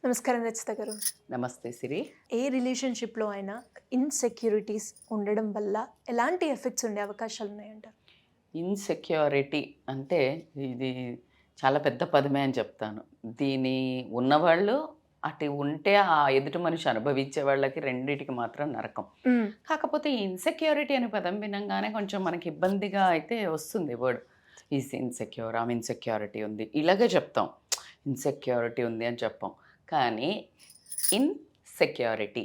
నమస్కారం రచిత గారు. నమస్తే సిరి. ఏ రిలేషన్‌షిప్‌లో అయినా ఇన్‌సెక్యూరిటీస్ ఉండడం వల్ల ఎలాంటి ఎఫెక్ట్స్ ఉండే అవకాశాలు ఉన్నాయంటారు? ఇన్‌సెక్యూరిటీ అంటే ఇది చాలా పెద్ద పదమే అని చెప్తాను. దీని ఉన్నవాళ్ళు అటు ఉంటే ఆ ఎదుటి మనిషి అనుభవించే వాళ్ళకి రెండిటికి మాత్రం నరకం. హ్మ్. కాకపోతే ఈ ఇన్‌సెక్యూరిటీ అనే పదం వినంగానే కొంచెం మనకి ఇబ్బందిగా అయితే వస్తుంది వర్డ్. ఈస్ ఇన్‌సెక్యూర్, ఆమె ఇన్‌సెక్యూరిటీ ఉంది. ఇలాగే చెప్తాం. ఇన్‌సెక్యూరిటీ ఉంది అని చెప్పం. కానీ ఇన్‌సెక్యూరిటీ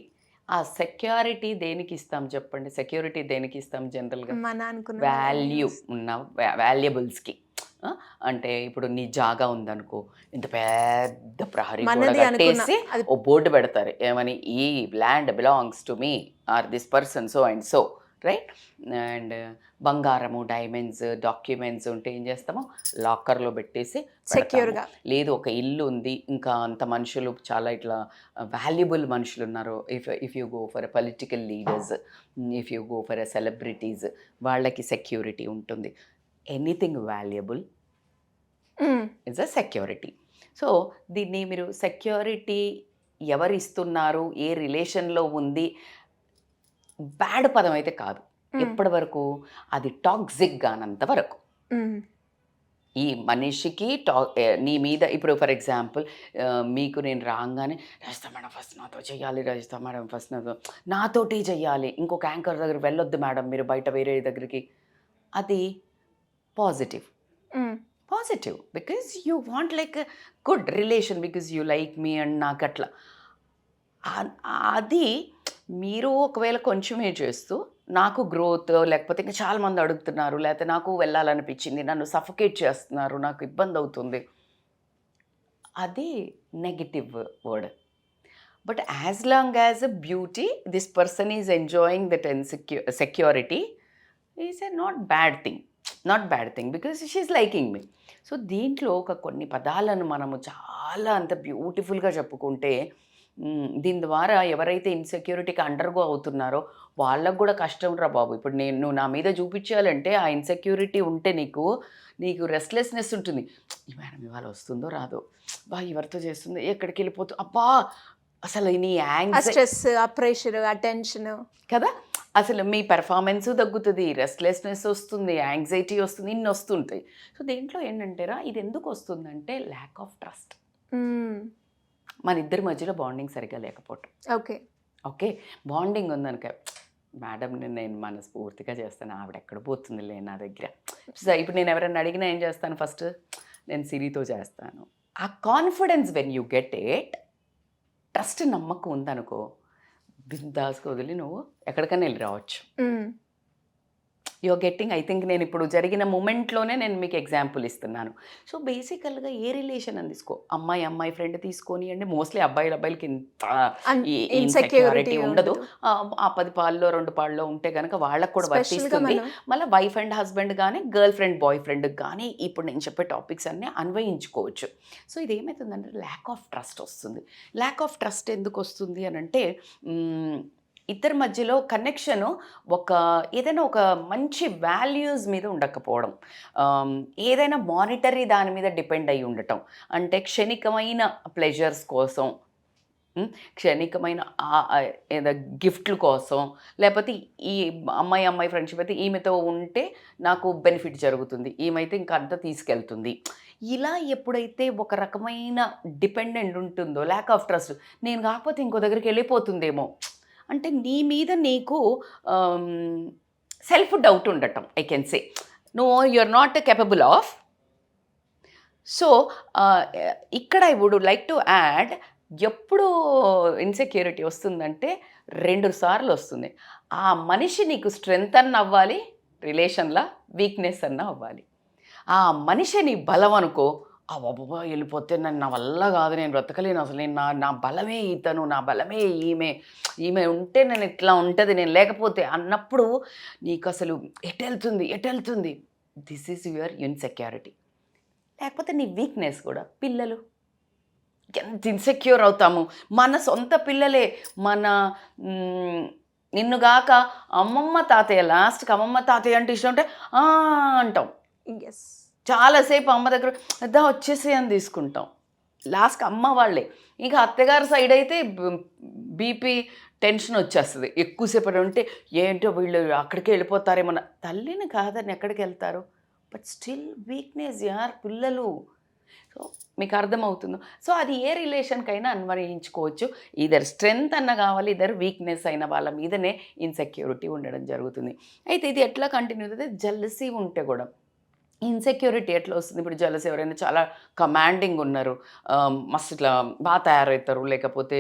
ఆ సెక్యూరిటీ దేనికి ఇస్తాం చెప్పండి? సెక్యూరిటీ దేనికి ఇస్తాం జనరల్‌గా? మన అనుకున్న వాల్యూ ఉన్న వాల్యుబుల్స్‌కి. అంటే ఇప్పుడు నీ జాగా ఉందనుకో, ఇంత పెద్ద ప్రహరీ గోడ మనది అనుకున్న కట్టేసి అది ఓ బోర్డ్ పెడతారు. ఏమని? ఈ land belongs to me or this person so and so, right? And బంగారము, డైమండ్స్, డాక్యుమెంట్స్ ఉంటే ఏం చేస్తాము? లాకర్‌లో పెట్టేసి పెడతాము. సెక్యూర్‌గా. లేదు ఒక ఇల్లు ఉంది, ఇంకా అంత మనుషులు చాలా ఇట్లా వాల్యుబుల్ మనుషులున్నారు. If you go for a political leaders, if you go for a celebrities, వాళ్ళకి సెక్యూరిటీ ఉంటుంది. ఎనీథింగ్ వాల్యుబుల్ హ్మ్. Is a security. సో దీన్ని మీరు సెక్యూరిటీ ఎవరిస్తున్నారు, ఏ రిలేషన్‌లో ఉంది, బ్యాడ్ పదం అయితే కాదు. హ్మ్. ఎప్పటి వరకు? అది టాక్సిక్ గానంత వరకు. హ్మ్. ఈ మనిషికి నీ మీద ఇప్పుడు ఫర్ ఎగ్జాంపుల్ మీకు నేను రాగానే రజిత మేడం ఫస్ట్ నాతో చెయ్యాలి, రజిత మేడం ఫస్ట్ నాతోటి చెయ్యాలి, ఇంకొక యాంకర్ దగ్గర వెళ్ళొద్దు మేడం మీరు బయట వేరే దగ్గరికి. అది పాజిటివ్. హ్మ్. Positive because you want like good relation because you like me and నాకు అట్లా అది మీరు ఒకవేళ కొంచెమే చేస్తూ నాకు గ్రోత్ లేకపోతే ఇంకా చాలామంది అడుగుతున్నారు, లేకపోతే నాకు వెళ్ళాలనిపించింది, నన్ను సఫకేట్ చేస్తున్నారు, నాకు ఇబ్బంది అవుతుంది, అది negative word. But as long as a beauty this person is enjoying that security is a not bad thing because she's liking me. So దీంట్లో కొన్ని పదాలను మనము చాలా అంత బ్యూటిఫుల్గా చెప్పుకుంటే దీని ద్వారా ఎవరైతే ఇన్సెక్యూరిటీకి అండర్గో అవుతున్నారో వాళ్ళకు కూడా కష్టం రా బాబు. ఇప్పుడు నేను నా మీద చూపించాలంటే ఆ ఇన్సెక్యూరిటీ ఉంటే నీకు రెస్ట్లెస్నెస్ ఉంటుంది. ఈ మేడం ఇవాళ వస్తుందో రాదో, బా ఎవరితో చేస్తుందో, ఎక్కడికి వెళ్ళిపోతుందో, అబ్బా అసలు నీ ఆ యాంగ్జైటీ స్ట్రెస్, ఆ ప్రెషర్, ఆ టెన్షన్. కదా, అసలు మీ పెర్ఫార్మెన్స్ తగ్గుతుంది, రెస్ట్లెస్నెస్ వస్తుంది, యాంగ్జైటీ వస్తుంది, ఇన్ని వస్తుంటాయి. సో దేంట్లో ఏంటంటేరా ఇది ఎందుకు వస్తుందంటే ల్యాక్ ఆఫ్ ట్రస్ట్. హ్మ్. మన ఇద్దరి మధ్యలో బాండింగ్ సరిగ్గా లేకపోవటం. ఓకే, బాండింగ్ ఉందనుక మేడంని నేను మనస్ఫూర్తిగా చేస్తాను, ఆవిడ ఎక్కడ పోతుందిలే నా దగ్గర. సో ఇప్పుడు నేను ఎవరైనా అడిగినా ఏం చేస్తాను? ఫస్ట్ నేను సిరితో చేస్తాను. ఆ confidence when you get it, trust నమ్మకం ఉందనుకో, బిందాస్గా వదిలి నువ్వు ఎక్కడికైనా వెళ్ళి రావచ్చు. హ్మ్. You're getting. ఐ థింక్ నేను ఇప్పుడు జరిగిన మూమెంట్లోనే నేను మీకు ఎగ్జాంపుల్ ఇస్తున్నాను. సో బేసికల్గా ఏ రిలేషన్ అని తీసుకో, అమ్మాయి ఫ్రెండ్ తీసుకొనియండి. మోస్ట్లీ అబ్బాయిలకి ఇంత ఈ ఇన్సెక్యూరిటీ ఉండదు. ఆ 10 పాల్లో 2 పాల్లో ఉంటే కనుక వాళ్ళకు కూడా స్పెషల్‌గా వర్తిస్తుంది. మనం మళ్ళీ వైఫ్ అండ్ హస్బెండ్ కానీ, గర్ల్ ఫ్రెండ్ బాయ్ ఫ్రెండ్కి కానీ ఇప్పుడు నేను చెప్పే టాపిక్స్ అన్నీ అన్వయించుకోవచ్చు. సో ఇది ఏమవుతుందంటే ల్యాక్ ఆఫ్ ట్రస్ట్ వస్తుంది. ల్యాక్ ఆఫ్ ట్రస్ట్ ఎందుకు వస్తుంది అని అంటే ఇద్దరి మధ్యలో కనెక్షను ఏదైనా ఒక మంచి వాల్యూస్ మీద ఉండకపోవడం, ఏదైనా మానిటరీ దాని మీద డిపెండ్ అయి ఉండటం. అంటే క్షణికమైన ప్లెజర్స్ కోసం, క్షణికమైన ఏదో గిఫ్ట్ల కోసం, లేకపోతే ఈ అమ్మాయి ఫ్రెండ్షిప్ అయితే ఈమెతో ఉంటే నాకు బెనిఫిట్ జరుగుతుంది, ఈమెయితే ఇంకా అంతా తీసుకెళ్తుంది. ఇలా ఎప్పుడైతే ఒక రకమైన డిపెండెంట్ ఉంటుందో ల్యాక్ ఆఫ్ ట్రస్ట్, నేను కాకపోతే ఇంకో దగ్గరికి వెళ్ళిపోతుందేమో అంటే నీ మీద నీకు సెల్ఫ్ డౌట్ ఉండటం, I can say no you are not capable of. So ఇక్కడ I would like to add, ఎప్పుడు ఇన్సెక్యూరిటీ వస్తుందంటే 2 సార్లు వస్తుంది. ఆ మనిషి నీకు స్ట్రెంగ్త్ అన్న అవ్వాలి, రిలేషన్లో వీక్నెస్ అన్న అవ్వాలి. ఆ మనిషి నీ బలం అనుకో, బాబా వెళ్ళిపోతే నా వల్ల కాదు, నేను బ్రతకలేను, అసలు నేను నా బలమే ఇతను, నా బలమే ఈమె ఉంటే నేను ఇట్లా ఉంటుంది, నేను లేకపోతే అన్నప్పుడు నీకు అసలు ఎటెళ్తుంది. This is your insecurity. లేకపోతే నీ వీక్నెస్ కూడా. పిల్లలు ఎంత ఇన్సెక్యూర్ అవుతాము, మన సొంత పిల్లలే. నిన్నుగాక అమ్మమ్మ తాతయ్య, లాస్ట్కి అమ్మమ్మ తాతయ్య అంటే ఇష్టం ఉంటే అంటాం. ఎస్. చాలాసేపు అమ్మ దగ్గర దా వచ్చేసి అని తీసుకుంటాం. లాస్ట్కి అమ్మ వాళ్ళే. ఇంకా అత్తగారి సైడ్ అయితే బీపీ టెన్షన్ వచ్చేస్తుంది. ఎక్కువసేపు ఉంటే ఏంటో వీళ్ళు అక్కడికి వెళ్ళిపోతారేమో. తల్లిని కాదని ఎక్కడికి వెళ్తారు? బట్ స్టిల్ వీక్నెస్ యార్ పిల్లలు. సో మీకు అర్థమవుతుందో. సో అది ఏ రిలేషన్కైనా అన్వయించుకోవచ్చు. ఇద్దరు స్ట్రెంగ్త్ అన్న కావాలి, ఇద్దరు వీక్నెస్ అయిన వాళ్ళ మీదనే ఇన్సెక్యూరిటీ ఉండడం జరుగుతుంది. అయితే ఇది ఎట్లా కంటిన్యూ అవుతుంది? జెలసీ ఉంటే కూడా ఇన్సెక్యూరిటీ ఎట్లా వస్తుంది? ఇప్పుడు జెలసీ ఎవరైనా చాలా కమాండింగ్ ఉన్నారు, మస్తు ఇట్లా బాగా తయారవుతారు, లేకపోతే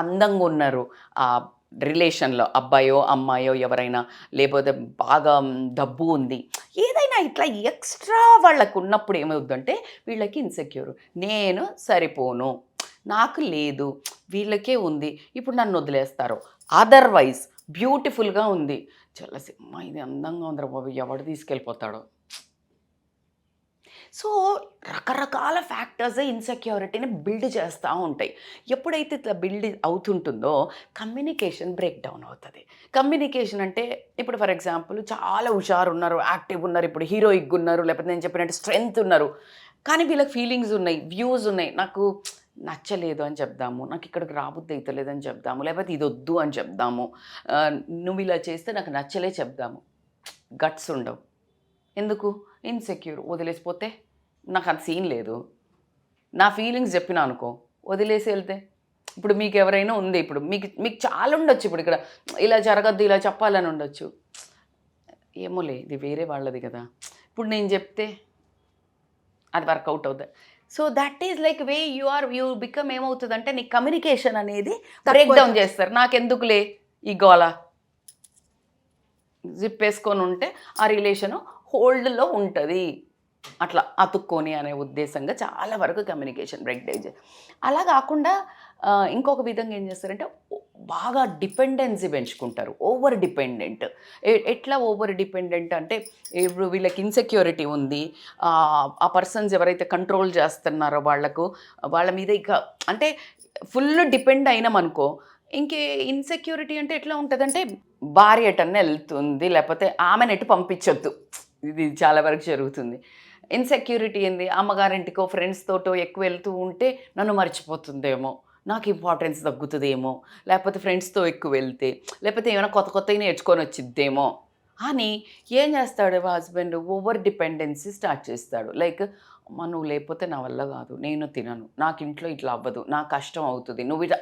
అందంగా ఉన్నారు ఆ రిలేషన్లో, అబ్బాయో అమ్మాయో ఎవరైనా, లేకపోతే బాగా డబ్బు ఉంది, ఏదైనా ఇట్లా ఎక్స్ట్రా వాళ్ళకు ఉన్నప్పుడు ఏమవుద్దంటే వీళ్ళకి ఇన్సెక్యూర్. నేను సరిపోను, నాకు లేదు, వీళ్ళకే ఉంది, ఇప్పుడు నన్ను వదిలేస్తారు. అదర్వైజ్ బ్యూటిఫుల్గా ఉంది, జెలసీ, అమ్మా ఇది అందంగా ఉందిరా బాబు, ఎవడు తీసుకెళ్ళిపోతాడో. సో రకరకాల ఫ్యాక్టర్స్ ఇన్సెక్యూరిటీని బిల్డ్ చేస్తూ ఉంటాయి. ఎప్పుడైతే ఇట్లా బిల్డ్ అవుతుంటుందో కమ్యూనికేషన్ బ్రేక్ డౌన్ అవుతుంది. కమ్యూనికేషన్ అంటే ఇప్పుడు ఫర్ ఎగ్జాంపుల్ చాలా హుషారు ఉన్నారు, యాక్టివ్ ఉన్నారు, ఇప్పుడు హీరోయిక్ ఉన్నారు, లేకపోతే నేను చెప్పినట్టు స్ట్రెంగ్త్ ఉన్నారు, కానీ వీళ్ళకి ఫీలింగ్స్ ఉన్నాయి, వ్యూస్ ఉన్నాయి. నాకు నచ్చలేదు అని చెప్దాము, నాకు ఇక్కడికి రాబుద్ది అవుతలేదు అని చెప్దాము, లేకపోతే ఇది వద్దు అని చెప్దాము, నువ్వు ఇలా చేస్తే నాకు నచ్చలే చెప్దాము. గట్స్ ఉండవు. ఎందుకు? ఇన్సెక్యూర్. వదిలేసిపోతే నాకు అంత సీన్ లేదు, నా ఫీలింగ్స్ చెప్పినా అనుకో, వదిలేసి వెళ్తే. ఇప్పుడు మీకు ఎవరైనా ఉంది, ఇప్పుడు మీకు చాలా ఉండొచ్చు, ఇప్పుడు ఇక్కడ ఇలా జరగద్దు ఇలా చెప్పాలని ఉండొచ్చు, ఏమోలే ఇది వేరే వాళ్ళది కదా, ఇప్పుడు నేను చెప్తే అది వర్కౌట్ అవుతుంది. So that is like way you become ఏమవుతుందంటే నీ కమ్యూనికేషన్ అనేది బ్రేక్ డౌన్ చేస్తారు. నాకెందుకులే ఈ గోల, జిప్ వేసుకొని ఉంటే ఆ రిలేషను హోల్డ్లో ఉంటుంది, అట్లా అతుక్కొని అనే ఉద్దేశంగా చాలా వరకు కమ్యూనికేషన్ బ్రేక్ డౌన్ చేస్తారు. అలా కాకుండా ఇంకొక విధంగా ఏం చేస్తారంటే బాగా డిపెండెన్సీ పెంచుకుంటారు, ఓవర్ డిపెండెంట్. ఎట్లా ఓవర్ డిపెండెంట్ అంటే ఇప్పుడు వీళ్ళకి ఇన్సెక్యూరిటీ ఉంది, ఆ పర్సన్స్ ఎవరైతే కంట్రోల్ చేస్తున్నారో వాళ్ళ మీద ఇక అంటే ఫుల్ డిపెండ్ అయినామనుకో, ఇంకే ఇన్సెక్యూరిటీ అంటే ఎట్లా ఉంటుందంటే భార్య ఎటన్నా వెళ్తుంది, లేకపోతే ఆమెను ఎటు పంపించొద్దు, ఇది చాలా వరకు జరుగుతుంది. ఇన్సెక్యూరిటీ ఏంది? అమ్మగారింటికో ఫ్రెండ్స్ తోటో ఎక్కువ వెళ్తూ ఉంటే నన్ను మర్చిపోతుందేమో, నాకు ఇంపార్టెన్స్ తగ్గుతుందేమో, లేకపోతే ఫ్రెండ్స్తో ఎక్కువ వెళ్తే, లేకపోతే ఏమైనా కొత్తవి నేర్చుకొని వచ్చిద్దేమో అని ఏం చేస్తాడు హస్బెండ్? ఓవర్ డిపెండెన్సీ స్టార్ట్ చేస్తాడు. లైక్ అమ్మ నువ్వు లేకపోతే నా వల్ల కాదు, నేను తినను, నాకు ఇంట్లో ఇట్లా అవ్వదు, నాకు కష్టం అవుతుంది, నువ్వు ఇట్లా.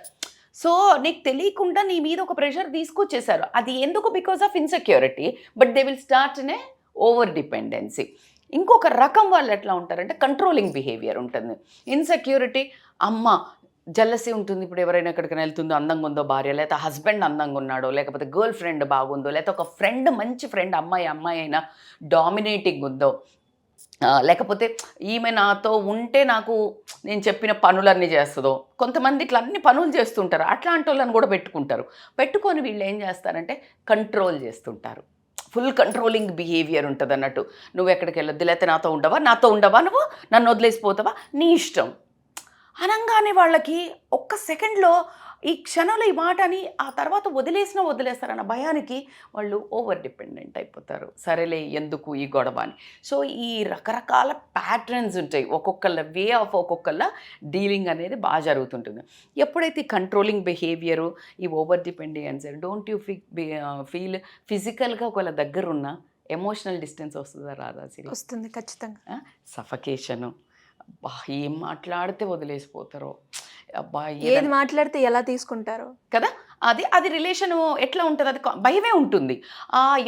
సో నీకు తెలియకుండా నీ మీద ఒక ప్రెషర్ తీసుకొచ్చేసారు. అది ఎందుకు? Because of insecurity. But they will start in a over dependency. ఇంకొక రకం వాళ్ళు ఎట్లా ఉంటారంటే కంట్రోలింగ్ బిహేవియర్ ఉంటుంది. ఇన్సెక్యూరిటీ అమ్మ జెలసీ ఉంటుంది. ఇప్పుడు ఎవరైనా ఎక్కడికైనా వెళ్తుందో, అందంగా ఉందో భార్య, లేకపోతే హస్బెండ్ అందంగా ఉన్నాడో, లేకపోతే గర్ల్ ఫ్రెండ్ బాగుందో, లేకపోతే ఒక ఫ్రెండ్ మంచి ఫ్రెండ్ అమ్మాయి అయినా డామినేటింగ్ ఉందో, లేకపోతే ఈమె నాతో ఉంటే నాకు నేను చెప్పిన పనులన్నీ చేస్తుందో. కొంతమంది ఇట్లా అన్ని పనులు చేస్తుంటారు, అట్లాంటి వాళ్ళని కూడా పెట్టుకొని వీళ్ళు ఏం చేస్తారంటే కంట్రోల్ చేస్తుంటారు. ఫుల్ కంట్రోలింగ్ బిహేవియర్ ఉంటుంది అన్నట్టు. నువ్వు ఎక్కడికి వెళ్ళొద్దు, లేకపోతే నాతో ఉండవా, నువ్వు నన్ను వదిలేసిపోతావా, నీ ఇష్టం అనగానే వాళ్ళకి ఒక్క సెకండ్లో ఈ క్షణంలో ఈ మాటని ఆ తర్వాత వదిలేస్తారన్న భయానికి వాళ్ళు ఓవర్ డిపెండెంట్ అయిపోతారు. సరేలే ఎందుకు ఈ గొడవ అని. సో ఈ రకరకాల ప్యాటర్న్స్ ఉంటాయి, ఒక్కొక్కళ్ళ వే ఆఫ్ ఒక్కొక్కళ్ళ డీలింగ్ అనేది బాగా జరుగుతుంటుంది. ఎప్పుడైతే కంట్రోలింగ్ బిహేవియరు, ఈ over dependence, don't you feel ఫిజికల్గా ఒకవేళ దగ్గర ఉన్న ఎమోషనల్ డిస్టెన్స్ వస్తుందా రాదా? వస్తుంది ఖచ్చితంగా. సఫకేషను, అబ్బా ఏం మాట్లాడితే వదిలేసిపోతారో, అబ్బా ఏది మాట్లాడితే ఎలా తీసుకుంటారో కదా, అది రిలేషన్ ఎట్లా ఉంటుంది? అది భయమే ఉంటుంది.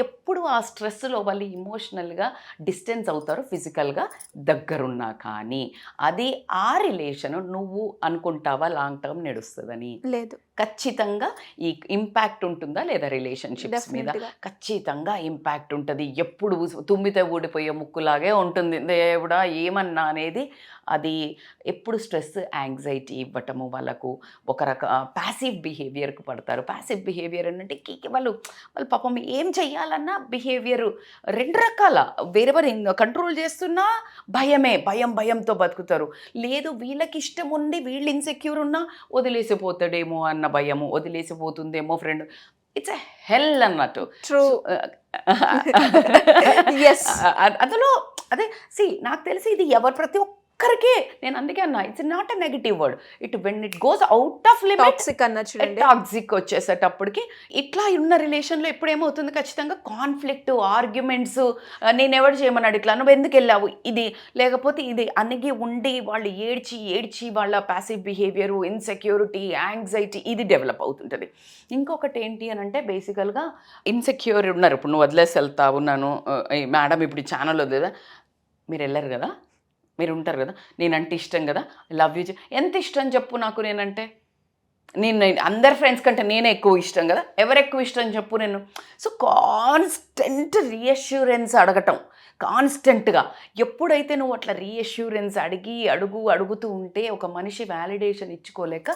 ఎప్పుడు ఆ స్ట్రెస్లో వాళ్ళు ఇమోషనల్గా డిస్టెన్స్ అవుతారు, ఫిజికల్గా దగ్గరున్నా కానీ అది ఆ రిలేషన్ నువ్వు అనుకుంటావా లాంగ్ టర్మ్ నడుస్తుందని? లేదు. ఖచ్చితంగా ఈ ఇంపాక్ట్ ఉంటుందా లేదా రిలేషన్షిప్స్ మీద? ఖచ్చితంగా ఇంపాక్ట్ ఉంటుంది. ఎప్పుడు తుమ్మితే ఊడిపోయే ముక్కులాగే ఉంటుంది. దేవుడా ఏమన్నా అనేది అది ఎప్పుడు స్ట్రెస్ యాంగ్జైటీ ఇవ్వటము, వాళ్ళకు ఒక ప్యాసివ్ బిహేవియర్కి పడతారు. ప్యాసివ్ బిహేవియర్ అంటే వాళ్ళు పాపం ఏం చెయ్యాలన్నా బిహేవియర్ రెండు రకాల, వేరెవరు కంట్రోల్ చేస్తున్నా భయంతో బతుకుతారు. లేదు వీళ్ళకి ఇష్టం ఉండి వీళ్ళు ఇన్సెక్యూర్ ఉన్నా వదిలేసిపోతాడేమో అన్న భయము, వదిలేసిపోతుందేమో ఫ్రెండ్. ఇట్స్ ఎ హెల్ అన్నట్టు. ట్రూ. అందులో అదే నాకు తెలిసి ఇది ప్రతి ఒక్కరికే నేను అందుకే అన్నా it's not a negative word. When it goes out of limit toxic అన్న చూడండి. టాక్సిక్ వచ్చేసేటప్పటికి ఇట్లా ఉన్న రిలేషన్లో ఎప్పుడు ఏమవుతుంది, ఖచ్చితంగా కాన్ఫ్లిక్ట్, ఆర్గ్యుమెంట్స్, నేను ఎవరు చేయమన్నాడు ఇట్లా, నువ్వు ఎందుకు వెళ్ళావు, ఇది లేకపోతే ఇది అణిగి ఉండి వాళ్ళు ఏడ్చి వాళ్ళ ప్యాసివ్ బిహేవియర్, ఇన్సెక్యూరిటీ, యాంగ్జైటీ ఇది డెవలప్ అవుతుంటుంది. ఇంకొకటి ఏంటి అని అంటే బేసికల్గా ఇన్సెక్యూర్ ఉన్నారు. ఇప్పుడు నువ్వు వదిలేసి వెళ్తావు, నన్ను మేడం ఇప్పుడు ఈ ఛానల్ వదిలేదా, మీరు వెళ్ళరు కదా, మీరు ఉంటారు కదా, నేనంటే ఇష్టం కదా, లవ్ యూ, ఎంత ఇష్టం చెప్పు నాకు నేనంటే. నేను అందరి ఫ్రెండ్స్ కంటే నేనే ఎక్కువ ఇష్టం కదా, ఎవరు ఎక్కువ ఇష్టం చెప్పు నేను. సో కాన్స్టెంట్ రీఅష్యూరెన్స్ అడగటం, కాన్స్టెంట్గా ఎప్పుడైతే నువ్వు అట్లా రీఅష్యూరెన్స్ అడుగుతూ ఉంటే ఒక మనిషి వ్యాలిడేషన్ ఇచ్చుకోలేక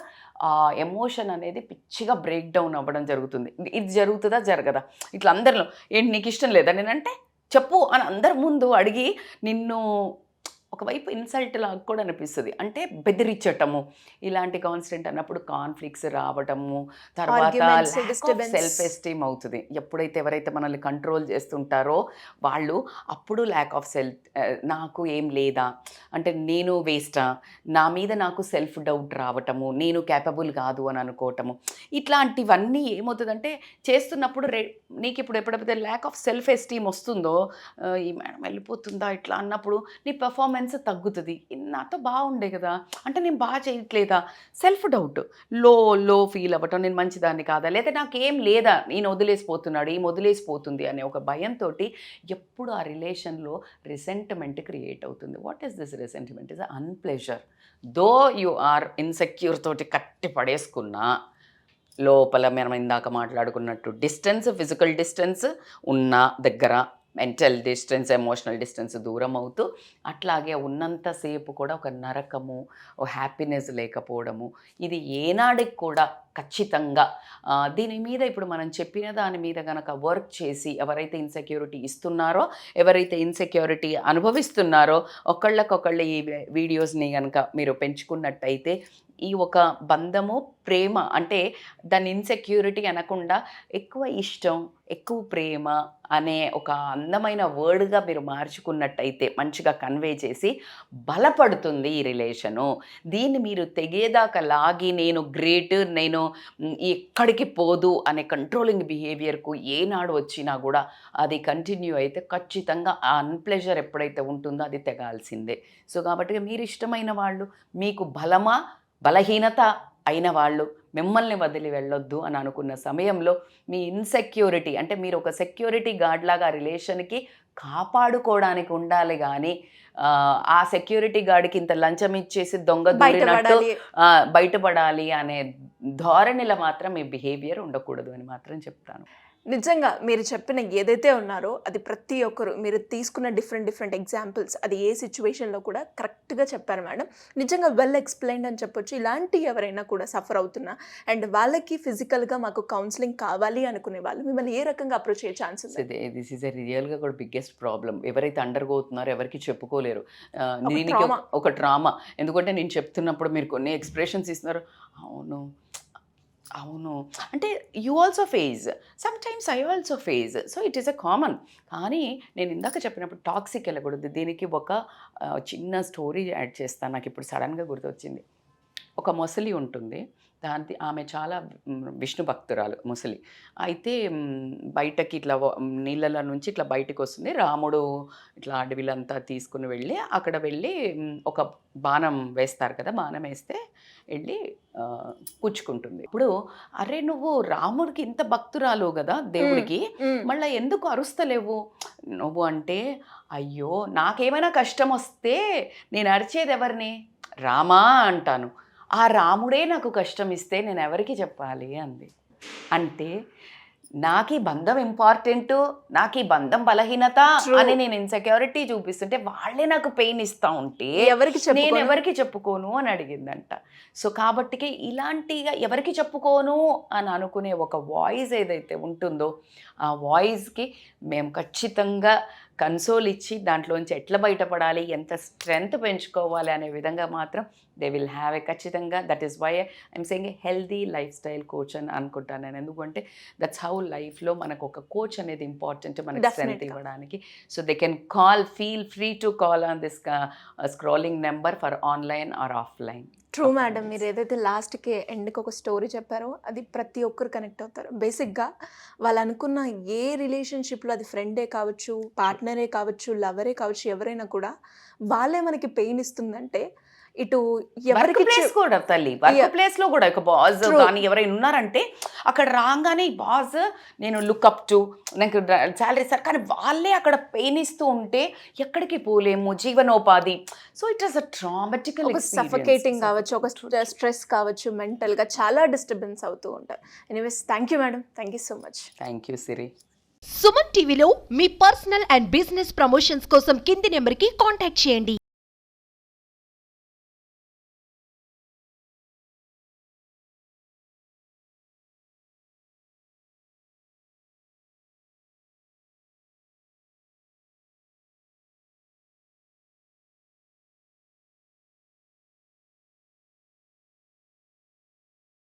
ఆ ఎమోషన్ అనేది పిచ్చిగా బ్రేక్ డౌన్ అవ్వడం జరుగుతుంది. ఇది జరుగుతుందా జరగదా, ఇట్లా అందరిలో ఏంటి నీకు ఇష్టం లేదా నేనంటే చెప్పు అని అందరి ముందు అడిగి నిన్ను ఒకవైపు ఇన్సల్ట్ లాగా కూడా అనిపిస్తుంది. అంటే బెదిరించటము, ఇలాంటి కాన్స్టెంట్ అన్నప్పుడు కాన్ఫ్లిక్ట్స్ రావటము, తర్వాత సెల్ఫ్ ఎస్టీమ్ అవుతుంది. ఎప్పుడైతే ఎవరైతే మనల్ని కంట్రోల్ చేస్తుంటారో వాళ్ళు అప్పుడు ల్యాక్ ఆఫ్ నాకు ఏం లేదా, అంటే నేను వేస్టా, నా మీద నాకు సెల్ఫ్ డౌట్ రావటము, నేను క్యాపబుల్ కాదు అని అనుకోవటము, ఇట్లాంటివన్నీ ఏమవుతుందంటే చేస్తున్నప్పుడు నీకు ఇప్పుడు ఎప్పుడైతే ల్యాక్ ఆఫ్ సెల్ఫ్ ఎస్టీమ్ వస్తుందో, ఈ మేడం వెళ్ళిపోతుందా ఇట్లా అన్నప్పుడు నీ పెర్ఫార్మెన్స్ తగ్గుతుంది. నాతో బాగుండే కదా, అంటే నేను బాగా చేయట్లేదా, సెల్ఫ్ డౌట్, లో ఫీల్ అవ్వటం, నేను మంచిదాన్ని కాదా, లేదా నాకేం లేదా, ఈయన వదిలేసిపోతున్నాడు, ఈమె వదిలేసిపోతుంది అనే ఒక భయంతో ఎప్పుడు ఆ రిలేషన్లో రిసెంటిమెంట్ క్రియేట్ అవుతుంది. What is this resentment? Is unpleasure. Though you are insecure తోటి కట్టి పడేసుకున్నా లోపల మనం ఇందాక మాట్లాడుకున్నట్టు డిస్టెన్స్, ఫిజికల్ డిస్టెన్స్ ఉన్న దగ్గర మెంటల్ డిస్టెన్స్, ఎమోషనల్ డిస్టెన్స్ దూరం అవుతూ అట్లాగే ఉన్నంతసేపు కూడా ఒక నరకము, ఓ హ్యాపీనెస్ లేకపోవడము, ఇది ఏనాడికి కూడా ఖచ్చితంగా దీని మీద ఇప్పుడు మనం చెప్పిన దాని మీద కనుక వర్క్ చేసి ఎవరైతే ఇన్సెక్యూరిటీ ఇస్తున్నారో, ఎవరైతే ఇన్సెక్యూరిటీ అనుభవిస్తున్నారో, ఒకళ్ళకొకళ్ళు ఈ వీడియోస్ని కనుక మీరు పెంచుకున్నట్టయితే ఈ ఒక బంధము, ప్రేమ అంటే దాని ఇన్సెక్యూరిటీ అనకుండా ఎక్కువ ఇష్టం, ఎక్కువ ప్రేమ అనే ఒక అందమైన వర్డ్గా మీరు మార్చుకున్నట్టయితే, మంచిగా కన్వే చేసి బలపడుతుంది ఈ రిలేషను. దీన్ని మీరు తెగేదాకా లాగి నేను గ్రేట్, నేను ఎక్కడికి పోదు అనే కంట్రోలింగ్ బిహేవియర్కు ఏనాడు వచ్చినా కూడా అది కంటిన్యూ అయితే ఖచ్చితంగా ఆ అన్ప్లెజర్ ఎప్పుడైతే ఉంటుందో అది తెగాల్సిందే. సో కాబట్టి మీరు ఇష్టమైన వాళ్ళు, మీకు బలహీనత అయిన వాళ్ళు మిమ్మల్ని వదిలి వెళ్ళొద్దు అని అనుకున్న సమయంలో మీ ఇన్సెక్యూరిటీ, అంటే మీరు ఒక సెక్యూరిటీ గార్డ్ లాగా ఆ రిలేషన్కి కాపాడుకోవడానికి ఉండాలి, కానీ ఆ సెక్యూరిటీ గార్డ్కి ఇంత లంచం ఇచ్చేసి దొంగ దూరినట్టు బయటపడాలి అనే ధోరణిలో మాత్రం మీ బిహేవియర్ ఉండకూడదు అని మాత్రం చెప్తాను. నిజంగా మీరు చెప్పిన ఏదైతే ఉన్నారో అది ప్రతి ఒక్కరు, మీరు తీసుకున్న డిఫరెంట్ ఎగ్జాంపుల్స్, అది ఏ సిచ్యువేషన్లో కూడా కరెక్ట్గా చెప్పారు మేడం. నిజంగా వెల్ ఎక్స్ప్లెయిన్డ్ అని చెప్పొచ్చు. ఇలాంటి ఎవరైనా కూడా సఫర్ అవుతున్నా అండ్ వాళ్ళకి ఫిజికల్గా మాకు కౌన్సిలింగ్ కావాలి అనుకునే వాళ్ళు మిమ్మల్ని ఏ రకంగా అప్రోచ్ అయ్యే ఛాన్స్ ఉంది? దిస్ ఈజ్ ఎ రియల్గా కూడా బిగ్గెస్ట్ ప్రాబ్లం. ఎవరైతే అండర్గో అవుతున్నారో ఎవరికి చెప్పుకోలేరు. దీనికి ఒక ట్రామా. ఎందుకంటే నేను చెప్తున్నప్పుడు మీరు కొన్ని ఎక్స్ప్రెషన్స్ ఇస్తున్నారు, అవును అంటే you also phase, sometimes I also phase, so it is a common. కానీ నేను ఇందాక చెప్పినప్పుడు టాక్సిక్ వెళ్ళకూడదు. దీనికి ఒక చిన్న స్టోరీ యాడ్ చేస్తాను, నాకు ఇప్పుడు సడన్గా గుర్తొచ్చింది. ఒక మొసలి ఉంటుంది, ఆమె చాలా విష్ణు భక్తురాలు ముసలి. అయితే బయటకి ఇట్లా నీళ్ళలో నుంచి ఇట్లా బయటకు వస్తుంది. రాముడు ఇట్లా అడవిలంతా తీసుకుని వెళ్ళి అక్కడ వెళ్ళి ఒక బాణం వేస్తారు కదా, బాణం వేస్తే వెళ్ళి పుచ్చుకుంటుంది. ఇప్పుడు అరే నువ్వు రాముడికి ఇంత భక్తురాలు కదా దేవుడికి, మళ్ళీ ఎందుకు అరుస్తలేవు నువ్వు అంటే, అయ్యో నాకేమైనా కష్టం వస్తే నేను అరిచేది ఎవరిని, రామా అంటాను, ఆ రాముడే నాకు కష్టం ఇస్తే నేను ఎవరికి చెప్పాలి అంది. అంటే నాకు ఈ బంధం ఇంపార్టెంట్, నాకు ఈ బంధం బలహీనత అని నేను ఇన్సెక్యూరిటీ చూపిస్తుంటే వాళ్ళే నాకు పెయిన్ ఇస్తూ ఉంటే నేను ఎవరికి చెప్పుకోను అని అడిగిందంట. సో కాబట్టి ఇలాంటిగా ఎవరికి చెప్పుకోను అని అనుకునే ఒక వాయిస్ ఏదైతే ఉంటుందో ఆ వాయిస్కి మేము ఖచ్చితంగా కన్సోల్ ఇచ్చి దాంట్లోంచి ఎట్లా బయటపడాలి, ఎంత స్ట్రెంగ్త్ పెంచుకోవాలి అనే విధంగా మాత్రం దే విల్ హ్యావ్ ఏ ఖచ్చితంగా. That is why I'm saying a healthy lifestyle coach అని అనుకుంటాను నేను. ఎందుకంటే దట్స్ హౌ లైఫ్లో మనకు ఒక కోచ్ అనేది ఇంపార్టెంట్ మనకి స్ట్రెంగ్త్ ఇవ్వడానికి. So they can feel free to call on this scrolling number for online or offline. True madam, మీరు ఏదైతే లాస్ట్కి ఎండ్కి ఒక స్టోరీ చెప్పారో అది ప్రతి ఒక్కరు కనెక్ట్ అవుతారు. బేసిక్గా వాళ్ళు అనుకున్న ఏ రిలేషన్షిప్లో, అది ఫ్రెండే కావచ్చు, పార్ట్నరే కావచ్చు, లవరే కావచ్చు, ఎవరైనా కూడా వాళ్ళే మనకి పెయిన్ ఇస్తుందంటే ఇటు ఎవరికి ప్లేస్ కూడా తల్లి, వర్క్ ప్లేస్ లో కూడా ఒక బాస్ కానీ ఎవరైనా ఉన్నారంటే అక్కడ రాగానే ఈ బాస్ నేను లుక్అప్ టు, నాకు శాలరీ సార్, కానీ వాళ్ళే అక్కడ పెయిన్ ఇస్తూ ఉంటే ఎక్కడికి పోలేము, జీవనోపాధి. So it is a traumatical suffocating కావచ్చు, ఒక స్ట్రెస్ కావచ్చు, మెంటల్గా చాలా డిస్టర్బెన్స్ అవుతూ ఉంటారు. Anyways thank you madam, thank you so much. Thank you Siri. Suman టీవీలో మీ పర్సనల్ అండ్ బిజినెస్ ప్రమోషన్స్ కోసం కింది నెంబర్కి కాంటాక్ట్ చేయండి.